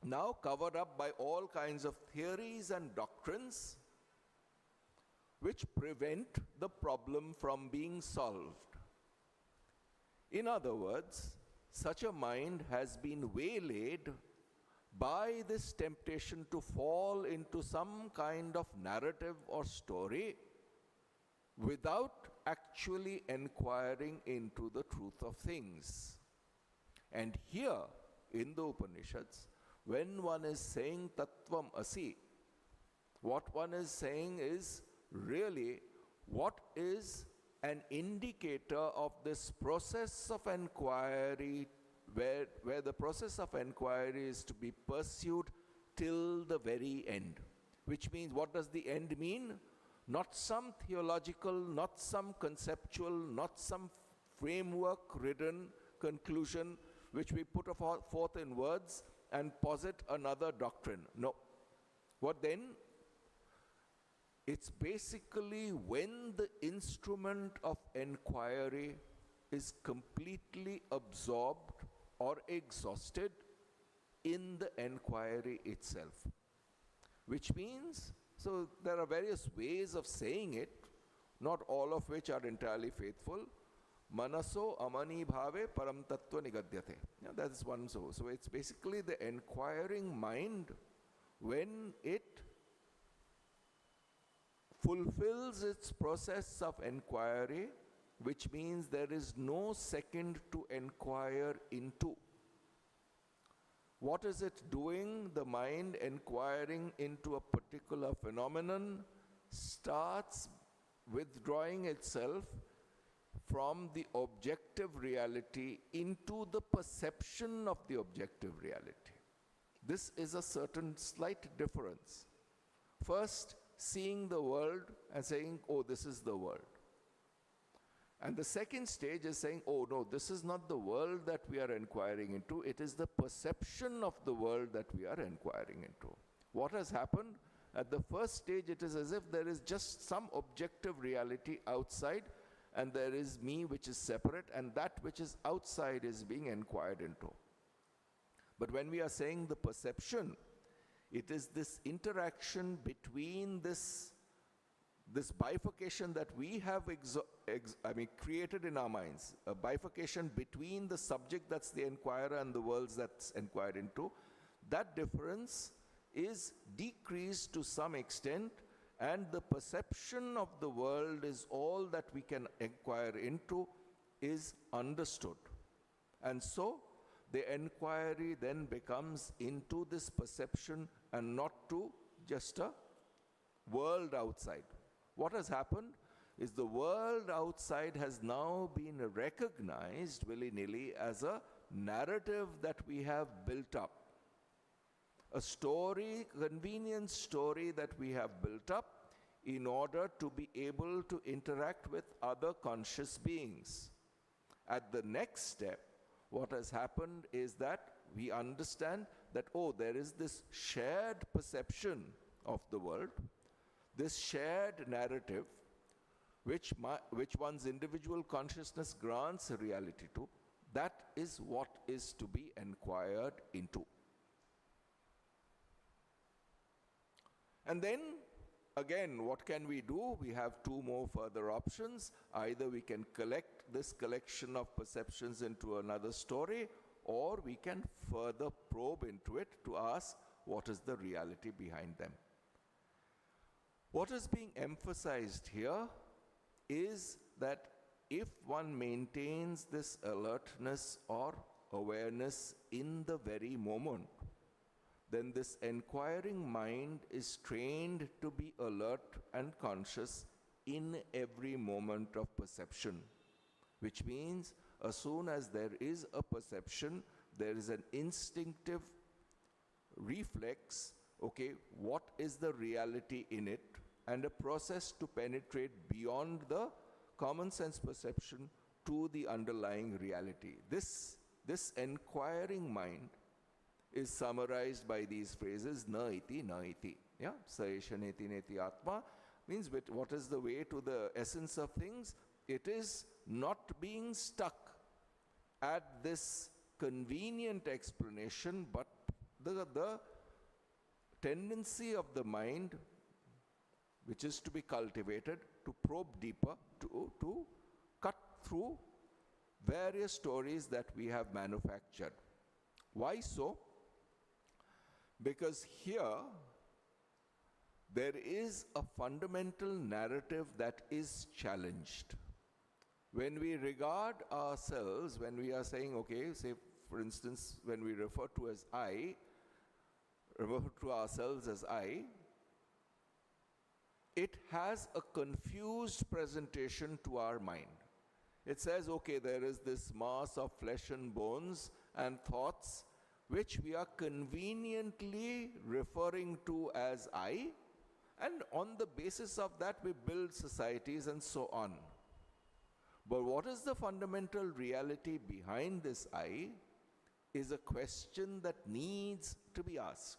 now covered up by all kinds of theories and doctrines which prevent the problem from being solved. In other words, such a mind has been waylaid by this temptation to fall into some kind of narrative or story without actually inquiring into the truth of things. And here in the Upanishads, when one is saying Tattvam Asi, what one is saying is really what is an indicator of this process of inquiry, where the process of inquiry is to be pursued till the very end. Which means, what does the end mean? Not some theological, not some conceptual, not some framework-ridden conclusion which we put forth in words and posit another doctrine. No. What then? It's basically when the instrument of inquiry is completely absorbed or exhausted in the inquiry itself. Which means, so there are various ways of saying it, not all of which are entirely faithful. Manaso amani bhave param tattva nigadyate. Yeah, that's one so. So it's basically the inquiring mind when it fulfills its process of inquiry, which means there is no second to inquire into. What is it doing? The mind inquiring into a particular phenomenon starts withdrawing itself from the objective reality into the perception of the objective reality. This is a certain slight difference. First, seeing the world and saying, oh, this is the world. And the second stage is saying, oh no, this is not the world that we are inquiring into, it is the perception of the world that we are inquiring into. What has happened? At the first stage, it is as if there is just some objective reality outside, and there is me which is separate, and that which is outside is being inquired into. But when we are saying the perception, it is this interaction between this bifurcation that we have created in our minds, a bifurcation between the subject that's the inquirer and the worlds that's inquired into. That difference is decreased to some extent, and the perception of the world is all that we can inquire into is understood. And so the inquiry then becomes into this perception and not to just a world outside. What has happened is the world outside has now been recognized willy-nilly as a narrative that we have built up. A story, convenient story that we have built up in order to be able to interact with other conscious beings. At the next step, what has happened is that we understand that, oh, there is this shared perception of the world, this shared narrative, which one's individual consciousness grants a reality to. That is what is to be inquired into. And then, again, what can we do? We have two more further options. Either we can collect this collection of perceptions into another story, or we can further probe into it to ask what is the reality behind them. What is being emphasized here is that if one maintains this alertness or awareness in the very moment, then this inquiring mind is trained to be alert and conscious in every moment of perception. Which means, as soon as there is a perception, there is an instinctive reflex, okay, what is the reality in it, and a process to penetrate beyond the common sense perception to the underlying reality. This inquiring mind is summarized by these phrases, na iti, na iti. Yeah, saesha neti neti atma means what is the way to the essence of things? It is not being stuck at this convenient explanation, but the tendency of the mind, which is to be cultivated, to probe deeper, to cut through various stories that we have manufactured. Why so? Because here, there is a fundamental narrative that is challenged. When we regard ourselves, when we are saying, okay, say for instance, when we refer to ourselves as I, it has a confused presentation to our mind. It says, okay, there is this mass of flesh and bones and thoughts, which we are conveniently referring to as I, and on the basis of that we build societies and so on. But what is the fundamental reality behind this I is a question that needs to be asked.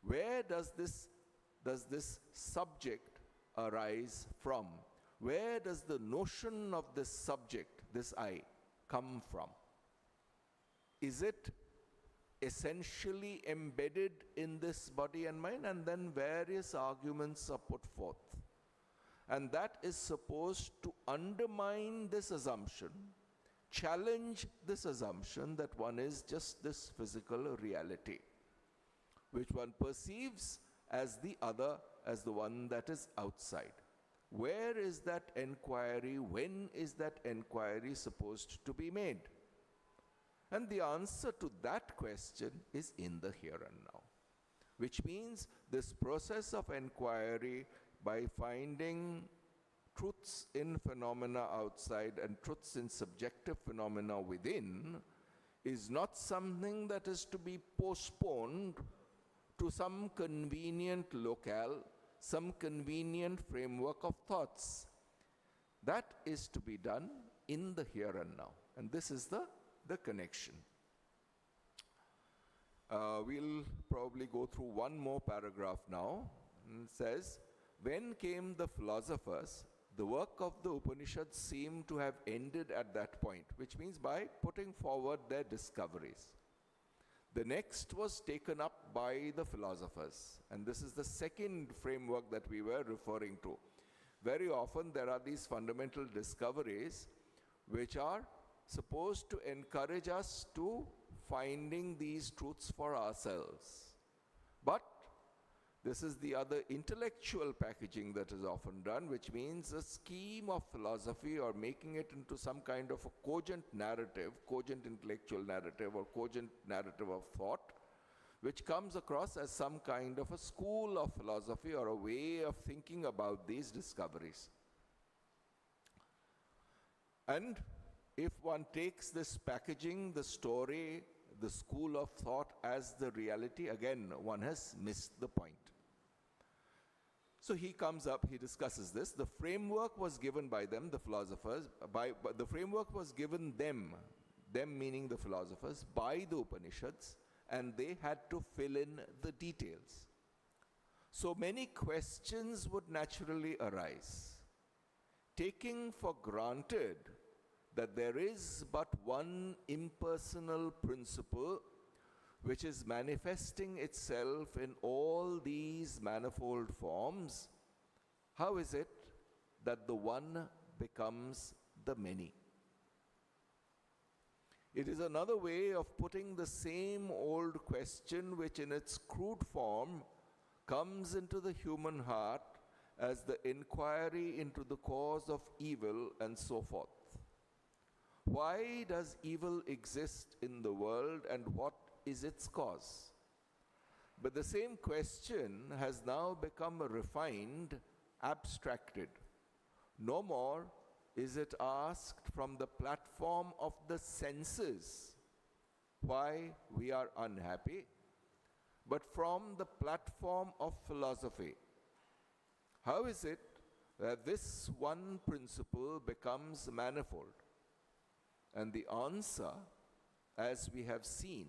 Where does this subject arise from? Where does the notion of this subject, this I, come from? Is it essentially embedded in this body and mind? And then various arguments are put forth. And that is supposed to undermine this assumption, challenge this assumption that one is just this physical reality, which one perceives as the other, as the one that is outside. Where is that enquiry? When is that enquiry supposed to be made? And the answer to that question is in the here and now, which means this process of enquiry, by finding truths in phenomena outside and truths in subjective phenomena within, is not something that is to be postponed to some convenient locale, some convenient framework of thoughts. That is to be done in the here and now. And this is the connection. We'll probably go through one more paragraph now. It says, when came the philosophers, the work of the Upanishads seemed to have ended at that point, which means by putting forward their discoveries. The next was taken up by the philosophers, and this is the second framework that we were referring to. Very often there are these fundamental discoveries which are supposed to encourage us to finding these truths for ourselves. But this is the other intellectual packaging that is often done, which means a scheme of philosophy or making it into some kind of a cogent narrative, cogent intellectual narrative or cogent narrative of thought, which comes across as some kind of a school of philosophy or a way of thinking about these discoveries. And if one takes this packaging, the story, the school of thought as the reality, again, one has missed the point. So he comes up, he discusses this. The framework was given by them, the philosophers, the framework was given them meaning the philosophers, by the Upanishads, and they had to fill in the details. So many questions would naturally arise. Taking for granted that there is but one impersonal principle which is manifesting itself in all these manifold forms, how is it that the one becomes the many? It is another way of putting the same old question which in its crude form comes into the human heart as the inquiry into the cause of evil and so forth. Why does evil exist in the world and what is its cause? But the same question has now become refined, abstracted. No more is it asked from the platform of the senses why we are unhappy, but from the platform of philosophy. How is it that this one principle becomes manifold? And the answer, as we have seen,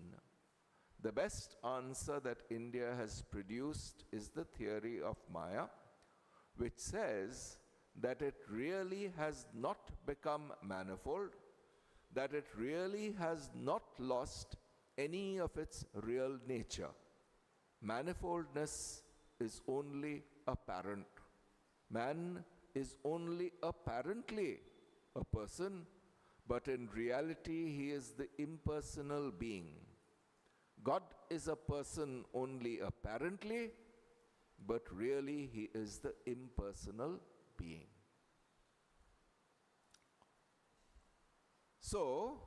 the best answer that India has produced is the theory of Maya, which says that it really has not become manifold, that it really has not lost any of its real nature. Manifoldness is only apparent. Man is only apparently a person, but in reality he is the impersonal being. God is a person only apparently, but really he is the impersonal being. So,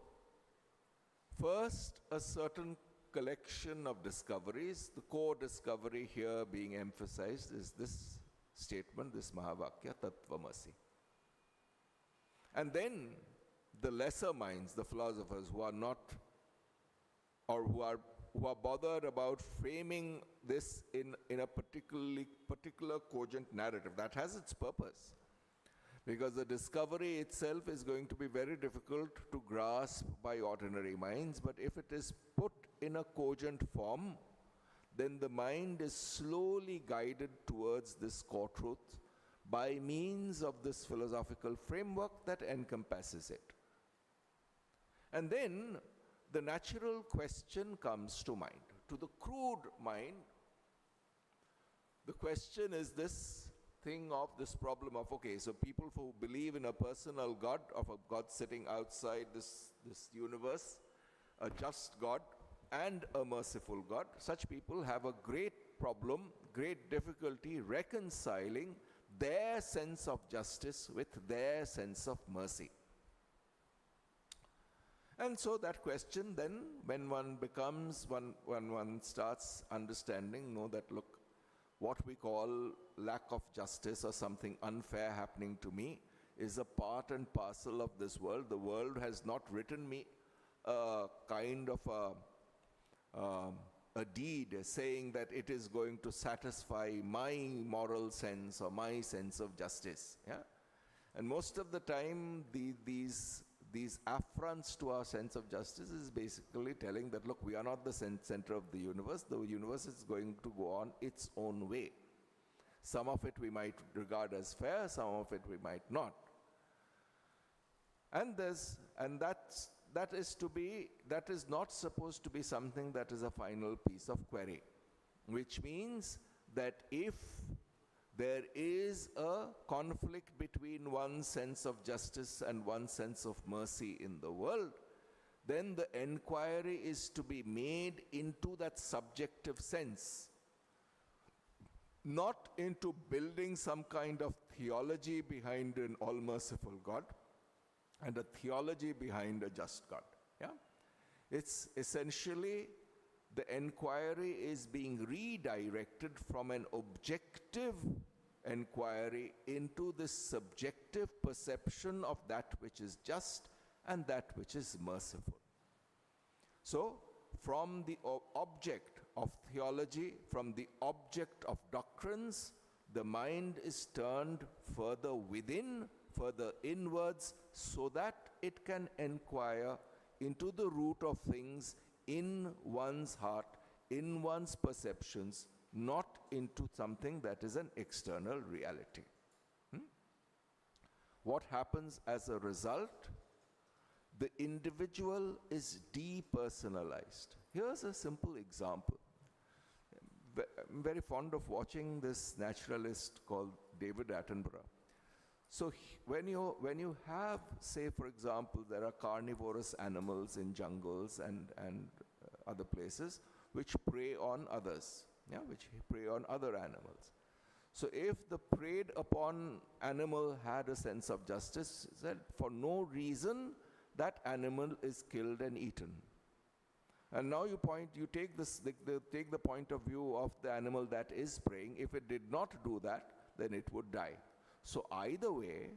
first, a certain collection of discoveries. The core discovery here being emphasized is this statement, this Mahavakya, Tattvamasi. And then the lesser minds, the philosophers who are not, or who are bothered about framing this in a particular cogent narrative that has its purpose. Because the discovery itself is going to be very difficult to grasp by ordinary minds, but if it is put in a cogent form, then the mind is slowly guided towards this core truth by means of this philosophical framework that encompasses it. And then the natural question comes to mind. To the crude mind, the question is this thing of this problem of, okay, so people who believe in a personal God, of a God sitting outside this universe, a just God and a merciful God, such people have a great problem, great difficulty reconciling their sense of justice with their sense of mercy. And so that question then, when one starts understanding, that look, what we call lack of justice or something unfair happening to me is a part and parcel of this world. The world has not written me a kind of a deed saying that it is going to satisfy my moral sense or my sense of justice. Yeah? And most of the time, these affronts to our sense of justice is basically telling that, look, we are not the center of the universe. The universe is going to go on its own way. Some of it we might regard as fair, some of it we might not. And that's is not supposed to be something that is a final piece of query, which means that if there is a conflict between one sense of justice and one sense of mercy in the world, then the enquiry is to be made into that subjective sense, not into building some kind of theology behind an all-merciful God and a theology behind a just God. Yeah? It's essentially the enquiry is being redirected from an objective enquiry into this subjective perception of that which is just and that which is merciful. So, from the object of theology, from the object of doctrines, the mind is turned further within, further inwards, so that it can enquire into the root of things in one's heart, in one's perceptions, not into something that is an external reality. What happens as a result? The individual is depersonalized. Here's a simple example. I'm very fond of watching this naturalist called David Attenborough. So when you have, say for example, there are carnivorous animals in jungles and other places which prey on others, yeah, which prey on other animals. So if the preyed upon animal had a sense of justice, that for no reason that animal is killed and eaten. And now you take the point of view of the animal that is preying. If it did not do that, then it would die. So either way,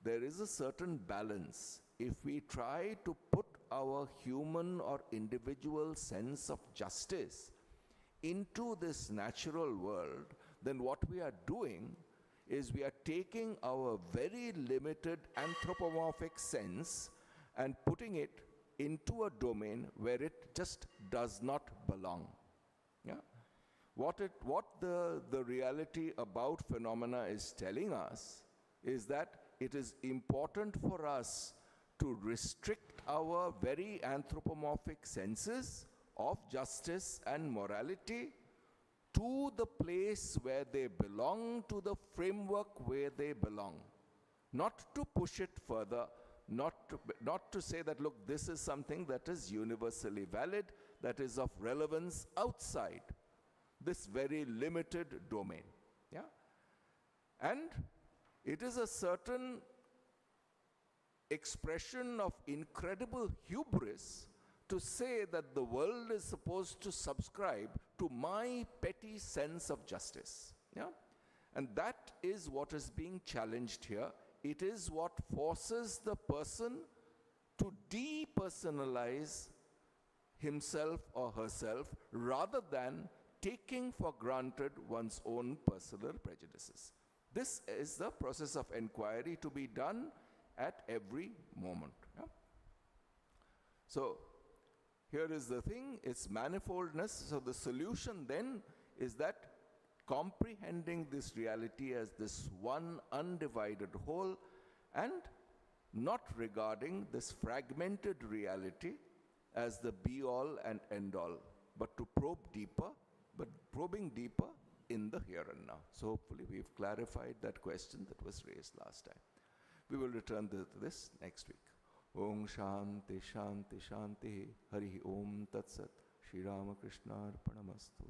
there is a certain balance. If we try to put our human or individual sense of justice into this natural world, then what we are doing is we are taking our very limited anthropomorphic sense and putting it into a domain where it just does not belong. Yeah? What the reality about phenomena is telling us is that it is important for us to restrict our very anthropomorphic senses of justice and morality to the place where they belong, to the framework where they belong. Not to push it further, not to say that, look, this is something that is universally valid, that is of relevance outside this very limited domain. Yeah? And it is a certain expression of incredible hubris to say that the world is supposed to subscribe to my petty sense of justice. Yeah? And that is what is being challenged here. It is what forces the person to depersonalize himself or herself rather than taking for granted one's own personal prejudices. This is the process of inquiry to be done at every moment. Yeah? So, here is the thing, it's manifoldness. So the solution then is that comprehending this reality as this one undivided whole and not regarding this fragmented reality as the be-all and end-all, but to probe deeper, but probing deeper in the here and now. So hopefully we've clarified that question that was raised last time. We will return to this next week. Om Shanti Shanti Shanti Hari Om Tat Sat Shri Ramakrishna Arpanamastu.